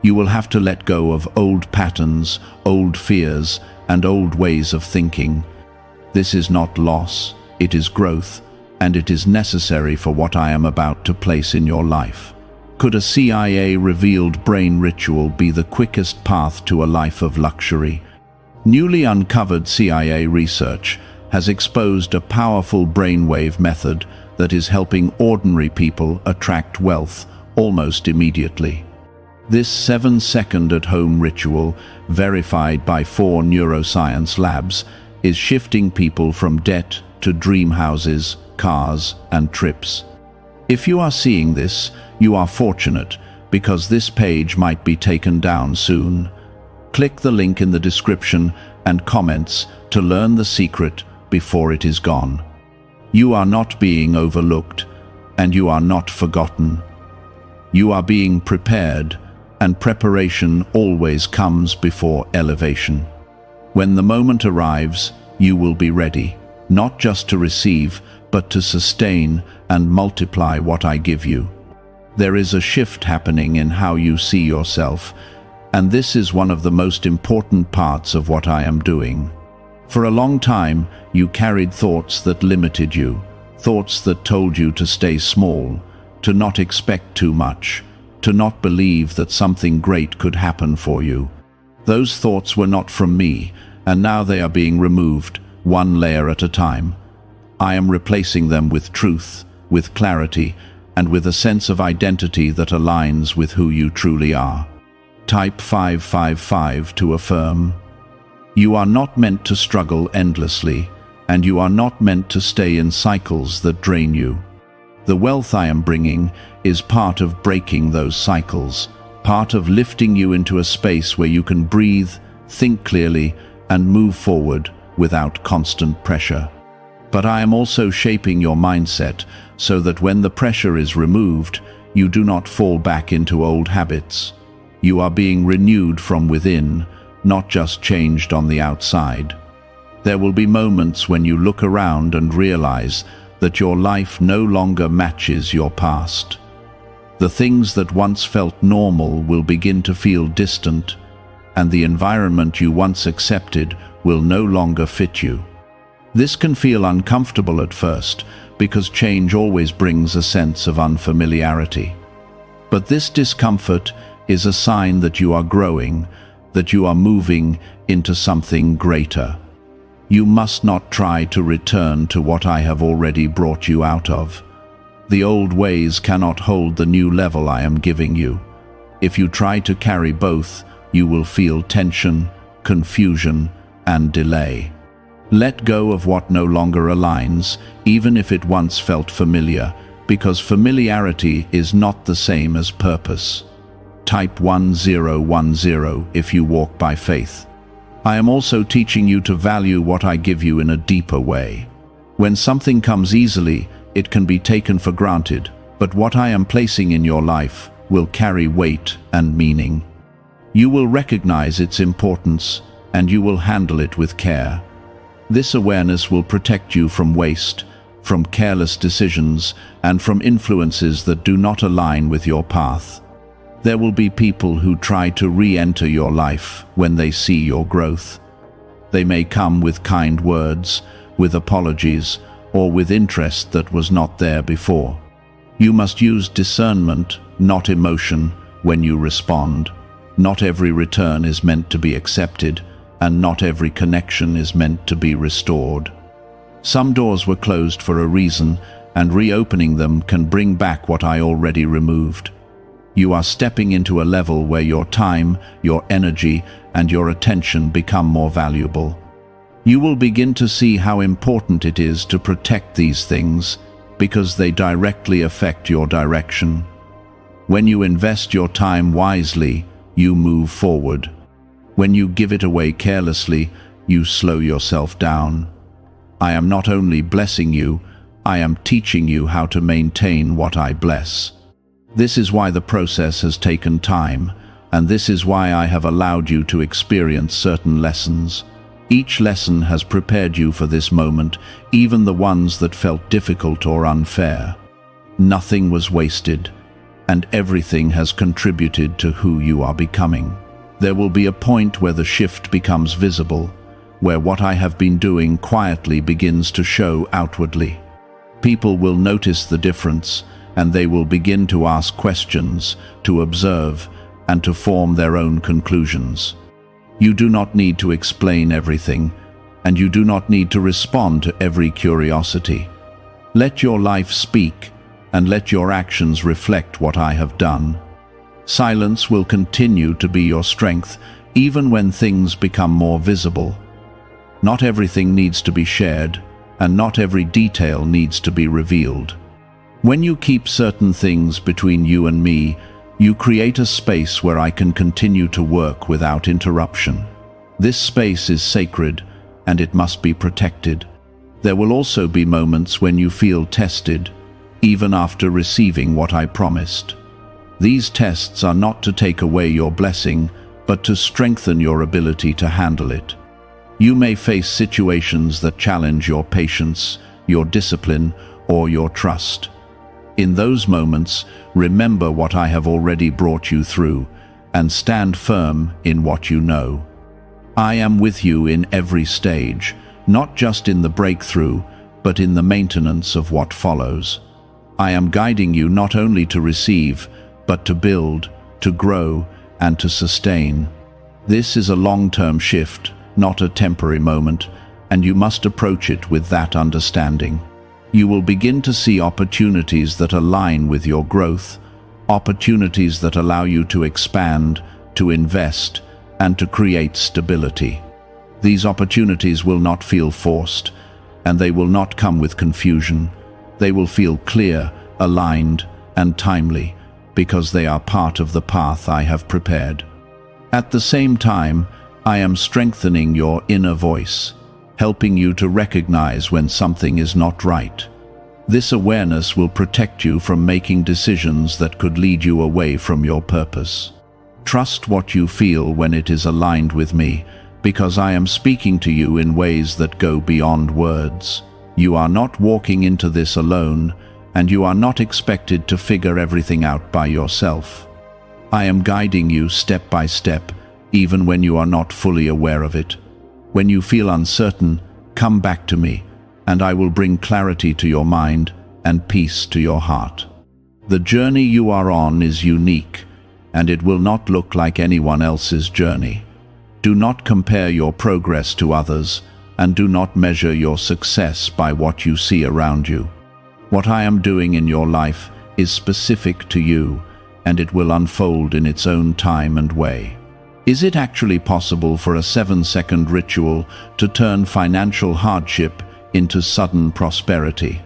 You will have to let go of old patterns, old fears, and old ways of thinking. This is not loss, it is growth, and it is necessary for what I am about to place in your life. Could a CIA-revealed brain ritual be the quickest path to a life of luxury? Newly uncovered CIA research has exposed a powerful brainwave method that is helping ordinary people attract wealth almost immediately. This 7-second at-home ritual, verified by 4 neuroscience labs, is shifting people from debt to dream houses, cars, and trips. If you are seeing this, you are fortunate, because this page might be taken down soon. Click the link in the description and comments to learn the secret before it is gone. You are not being overlooked, and you are not forgotten. You are being prepared, and preparation always comes before elevation. When the moment arrives, you will be ready, not just to receive, but to sustain and multiply what I give you. There is a shift happening in how you see yourself, and this is one of the most important parts of what I am doing. For a long time, you carried thoughts that limited you, thoughts that told you to stay small, to not expect too much, to not believe that something great could happen for you. Those thoughts were not from me, and now they are being removed, one layer at a time. I am replacing them with truth, with clarity, and with a sense of identity that aligns with who you truly are. Type 555 to affirm. You are not meant to struggle endlessly, and you are not meant to stay in cycles that drain you. The wealth I am bringing is part of breaking those cycles, part of lifting you into a space where you can breathe, think clearly, and move forward without constant pressure. But I am also shaping your mindset so that when the pressure is removed, you do not fall back into old habits. You are being renewed from within, not just changed on the outside. There will be moments when you look around and realize that your life no longer matches your past. The things that once felt normal will begin to feel distant, and the environment you once accepted will no longer fit you. This can feel uncomfortable at first, because change always brings a sense of unfamiliarity. But this discomfort is a sign that you are growing, that you are moving into something greater. You must not try to return to what I have already brought you out of. The old ways cannot hold the new level I am giving you. If you try to carry both, you will feel tension, confusion, and delay. Let go of what no longer aligns, even if it once felt familiar, because familiarity is not the same as purpose. Type 1010 if you walk by faith. I am also teaching you to value what I give you in a deeper way. When something comes easily, it can be taken for granted, but what I am placing in your life will carry weight and meaning. You will recognize its importance, and you will handle it with care. This awareness will protect you from waste, from careless decisions, and from influences that do not align with your path. There will be people who try to re-enter your life when they see your growth. They may come with kind words, with apologies, or with interest that was not there before. You must use discernment, not emotion, when you respond. Not every return is meant to be accepted, and not every connection is meant to be restored. Some doors were closed for a reason, and reopening them can bring back what I already removed. You are stepping into a level where your time, your energy, and your attention become more valuable. You will begin to see how important it is to protect these things, because they directly affect your direction. When you invest your time wisely, you move forward. When you give it away carelessly, you slow yourself down. I am not only blessing you, I am teaching you how to maintain what I bless. This is why the process has taken time, and this is why I have allowed you to experience certain lessons. Each lesson has prepared you for this moment, even the ones that felt difficult or unfair. Nothing was wasted, and everything has contributed to who you are becoming. There will be a point where the shift becomes visible, where what I have been doing quietly begins to show outwardly. People will notice the difference, and they will begin to ask questions, to observe, and to form their own conclusions. You do not need to explain everything, and you do not need to respond to every curiosity. Let your life speak, and let your actions reflect what I have done. Silence will continue to be your strength, even when things become more visible. Not everything needs to be shared, and not every detail needs to be revealed. When you keep certain things between you and me, you create a space where I can continue to work without interruption. This space is sacred, and it must be protected. There will also be moments when you feel tested, even after receiving what I promised. These tests are not to take away your blessing, but to strengthen your ability to handle it. You may face situations that challenge your patience, your discipline, or your trust. In those moments, remember what I have already brought you through, and stand firm in what you know. I am with you in every stage, not just in the breakthrough, but in the maintenance of what follows. I am guiding you not only to receive, but to build, to grow, and to sustain. This is a long-term shift, not a temporary moment, and you must approach it with that understanding. You will begin to see opportunities that align with your growth, opportunities that allow you to expand, to invest, and to create stability. These opportunities will not feel forced, and they will not come with confusion. They will feel clear, aligned, and timely, because they are part of the path I have prepared. At the same time, I am strengthening your inner voice, helping you to recognize when something is not right. This awareness will protect you from making decisions that could lead you away from your purpose. Trust what you feel when it is aligned with me, because I am speaking to you in ways that go beyond words. You are not walking into this alone, and you are not expected to figure everything out by yourself. I am guiding you step by step, even when you are not fully aware of it. When you feel uncertain, come back to me, and I will bring clarity to your mind and peace to your heart. The journey you are on is unique, and it will not look like anyone else's journey. Do not compare your progress to others, and do not measure your success by what you see around you. What I am doing in your life is specific to you, and it will unfold in its own time and way. Is it actually possible for a 7-second ritual to turn financial hardship into sudden prosperity?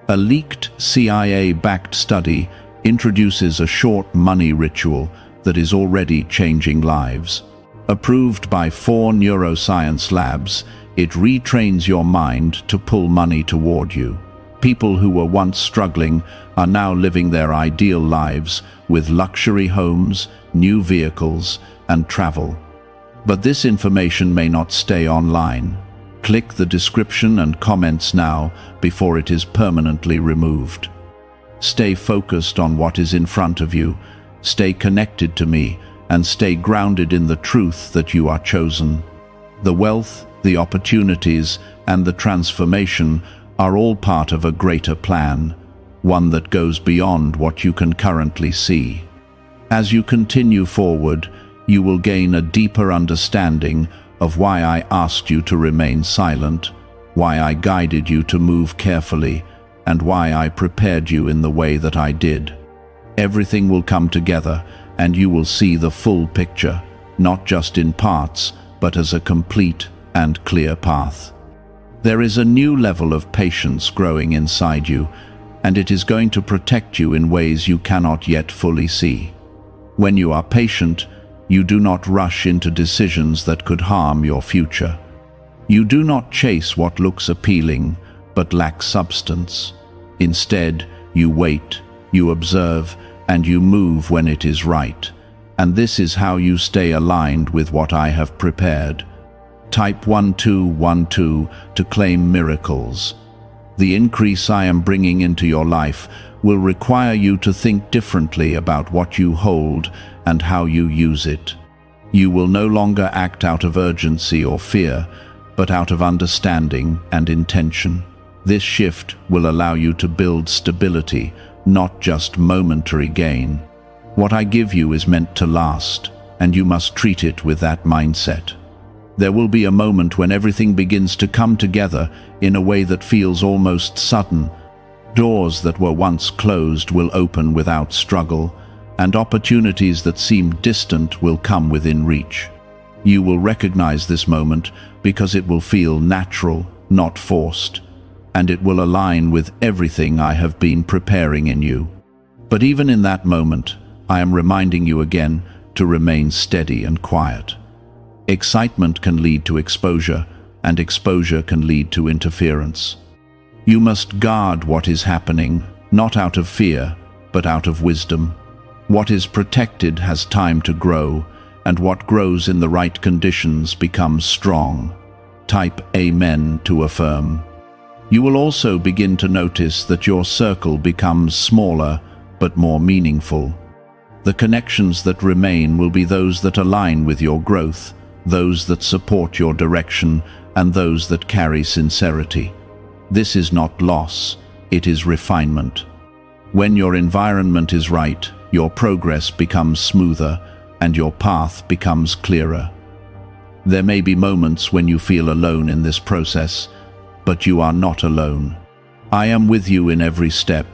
A leaked CIA-backed study introduces a short money ritual that is already changing lives. Approved by 4 neuroscience labs, it retrains your mind to pull money toward you. People who were once struggling are now living their ideal lives with luxury homes, new vehicles, and travel. But this information may not stay online. Click the description and comments now before it is permanently removed. Stay focused on what is in front of you, stay connected to me, and stay grounded in the truth that you are chosen. The wealth, the opportunities, and the transformation are all part of a greater plan, one that goes beyond what you can currently see. As you continue forward, you will gain a deeper understanding of why I asked you to remain silent, why I guided you to move carefully, and why I prepared you in the way that I did. Everything will come together, and you will see the full picture, not just in parts, but as a complete and clear path. There is a new level of patience growing inside you, and it is going to protect you in ways you cannot yet fully see. When you are patient, you do not rush into decisions that could harm your future. You do not chase what looks appealing, but lacks substance. Instead, you wait, you observe, and you move when it is right. And this is how you stay aligned with what I have prepared. Type 1212 to claim miracles. The increase I am bringing into your life will require you to think differently about what you hold and how you use it. You will no longer act out of urgency or fear, but out of understanding and intention. This shift will allow you to build stability, not just momentary gain. What I give you is meant to last, and you must treat it with that mindset. There will be a moment when everything begins to come together in a way that feels almost sudden. Doors that were once closed will open without struggle, and opportunities that seemed distant will come within reach. You will recognize this moment because it will feel natural, not forced, and it will align with everything I have been preparing in you. But even in that moment, I am reminding you again to remain steady and quiet. Excitement can lead to exposure, and exposure can lead to interference. You must guard what is happening, not out of fear, but out of wisdom. What is protected has time to grow, and what grows in the right conditions becomes strong. Type Amen to affirm. You will also begin to notice that your circle becomes smaller, but more meaningful. The connections that remain will be those that align with your growth, those that support your direction, and those that carry sincerity. This is not loss, it is refinement. When your environment is right, your progress becomes smoother, and your path becomes clearer. There may be moments when you feel alone in this process, but you are not alone. I am with you in every step,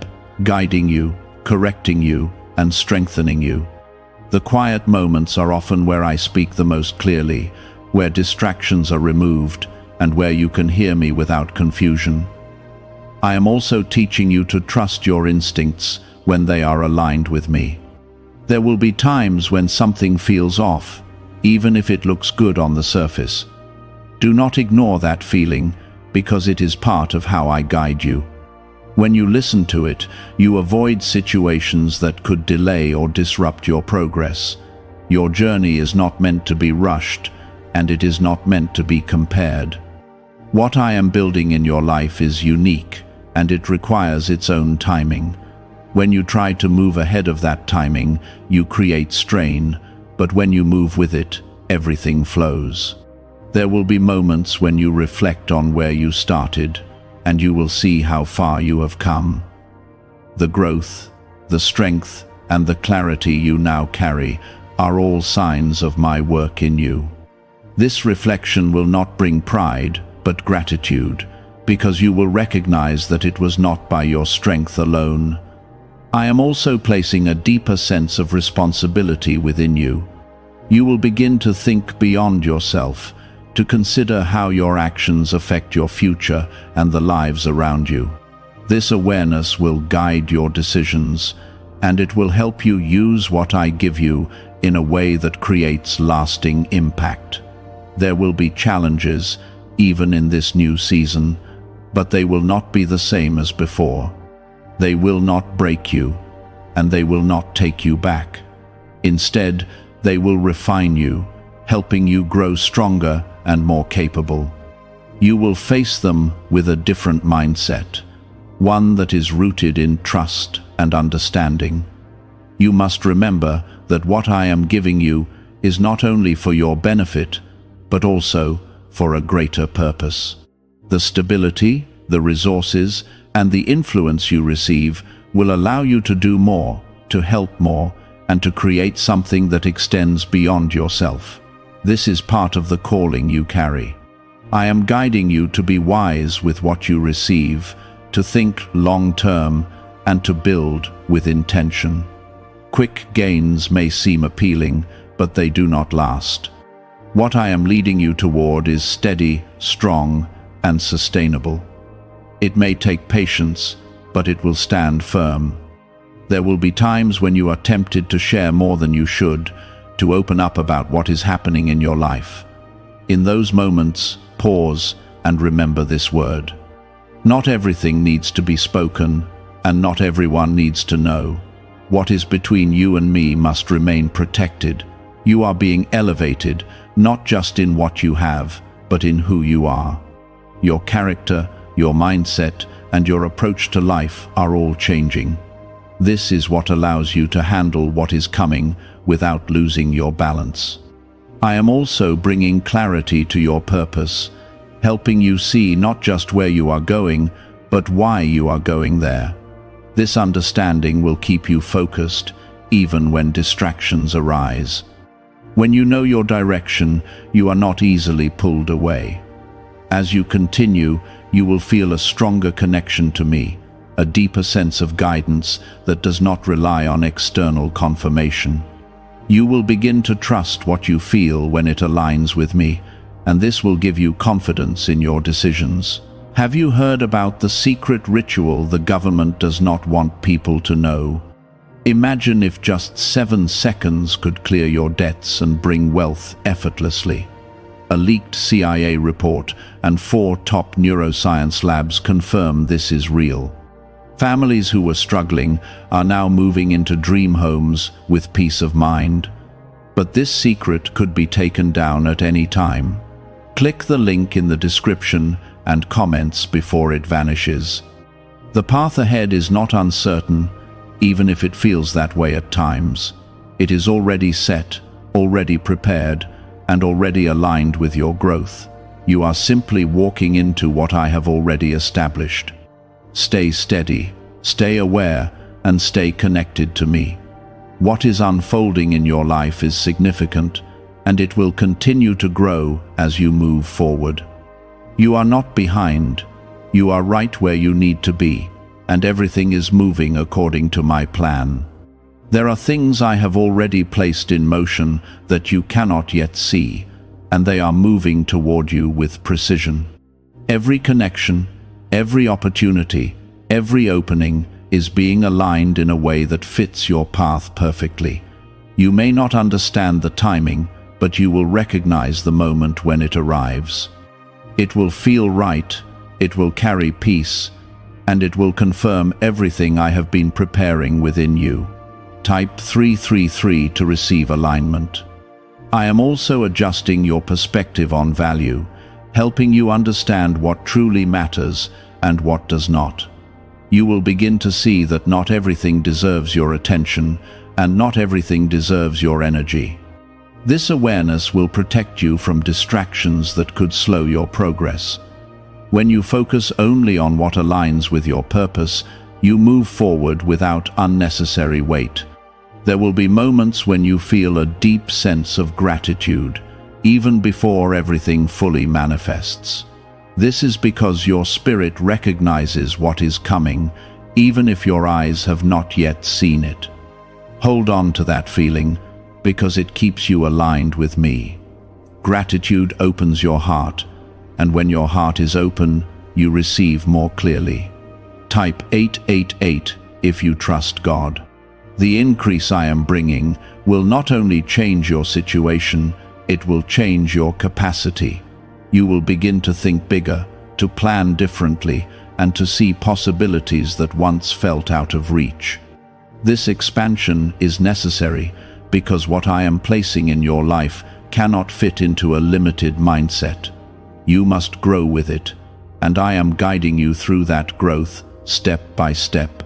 guiding you, correcting you, and strengthening you. The quiet moments are often where I speak the most clearly, where distractions are removed, and where you can hear me without confusion. I am also teaching you to trust your instincts when they are aligned with me. There will be times when something feels off, even if it looks good on the surface. Do not ignore that feeling, because it is part of how I guide you. When you listen to it, you avoid situations that could delay or disrupt your progress. Your journey is not meant to be rushed, and it is not meant to be compared. What I am building in your life is unique, and it requires its own timing. When you try to move ahead of that timing, you create strain, but when you move with it, everything flows. There will be moments when you reflect on where you started, and you will see how far you have come. The growth, the strength, and the clarity you now carry are all signs of my work in you. This reflection will not bring pride, but gratitude, because you will recognize that it was not by your strength alone. I am also placing a deeper sense of responsibility within you. You will begin to think beyond yourself, to consider how your actions affect your future and the lives around you. This awareness will guide your decisions, and it will help you use what I give you in a way that creates lasting impact. There will be challenges, even in this new season, but they will not be the same as before. They will not break you, and they will not take you back. Instead, they will refine you, helping you grow stronger and more capable. You will face them with a different mindset, one that is rooted in trust and understanding. You must remember that what I am giving you is not only for your benefit, but also for a greater purpose. The stability, the resources, and the influence you receive will allow you to do more, to help more, and to create something that extends beyond yourself. This is part of the calling you carry. I am guiding you to be wise with what you receive, to think long-term, and to build with intention. Quick gains may seem appealing, but they do not last. What I am leading you toward is steady, strong, and sustainable. It may take patience, but it will stand firm. There will be times when you are tempted to share more than you should, to open up about what is happening in your life. In those moments, pause and remember this word. Not everything needs to be spoken, and not everyone needs to know. What is between you and me must remain protected. You are being elevated, not just in what you have, but in who you are. Your character, your mindset, and your approach to life are all changing. This is what allows you to handle what is coming without losing your balance. I am also bringing clarity to your purpose, helping you see not just where you are going, but why you are going there. This understanding will keep you focused, even when distractions arise. When you know your direction, you are not easily pulled away. As you continue, you will feel a stronger connection to me, a deeper sense of guidance that does not rely on external confirmation. You will begin to trust what you feel when it aligns with me, and this will give you confidence in your decisions. Have you heard about the secret ritual the government does not want people to know? Imagine if just 7 seconds could clear your debts and bring wealth effortlessly. A leaked CIA report and 4 top neuroscience labs confirm this is real. Families who were struggling are now moving into dream homes with peace of mind. But this secret could be taken down at any time. Click the link in the description and comments before it vanishes. The path ahead is not uncertain, even if it feels that way at times. It is already set, already prepared, and already aligned with your growth. You are simply walking into what I have already established. Stay steady, stay aware, and stay connected to me. What is unfolding in your life is significant, and it will continue to grow as you move forward. You are not behind. You are right where you need to be, and everything is moving according to my plan. There are things I have already placed in motion that you cannot yet see, and they are moving toward you with precision. Every connection, every opportunity, every opening is being aligned in a way that fits your path perfectly. You may not understand the timing, but you will recognize the moment when it arrives. It will feel right, it will carry peace, and it will confirm everything I have been preparing within you. Type 333 to receive alignment. I am also adjusting your perspective on value. helping you understand what truly matters and what does not. You will begin to see that not everything deserves your attention, and not everything deserves your energy. This awareness will protect you from distractions that could slow your progress. When you focus only on what aligns with your purpose, you move forward without unnecessary weight. There will be moments when you feel a deep sense of gratitude, even before everything fully manifests. This is because your spirit recognizes what is coming, even if your eyes have not yet seen it. Hold on to that feeling, because it keeps you aligned with me. Gratitude opens your heart, and when your heart is open, you receive more clearly. Type 888 if you trust God. The increase I am bringing will not only change your situation, it will change your capacity. You will begin to think bigger, to plan differently, and to see possibilities that once felt out of reach. This expansion is necessary because what I am placing in your life cannot fit into a limited mindset. You must grow with it, and I am guiding you through that growth, step by step.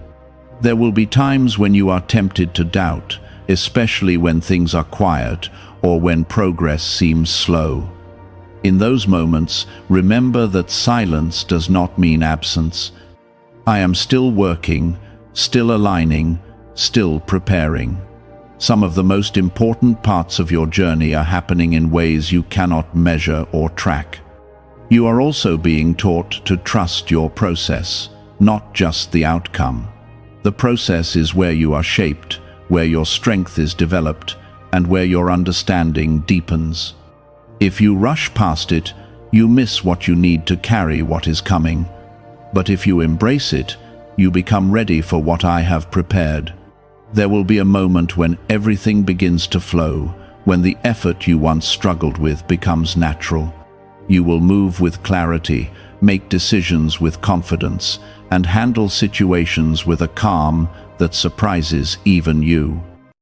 There will be times when you are tempted to doubt, especially when things are quiet or when progress seems slow. In those moments, remember that silence does not mean absence. I am still working, still aligning, still preparing. Some of the most important parts of your journey are happening in ways you cannot measure or track. You are also being taught to trust your process, not just the outcome. The process is where you are shaped, where your strength is developed, and where your understanding deepens. If you rush past it, you miss what you need to carry what is coming. But if you embrace it, you become ready for what I have prepared. There will be a moment when everything begins to flow, when the effort you once struggled with becomes natural. You will move with clarity, make decisions with confidence, and handle situations with a calm that surprises even you.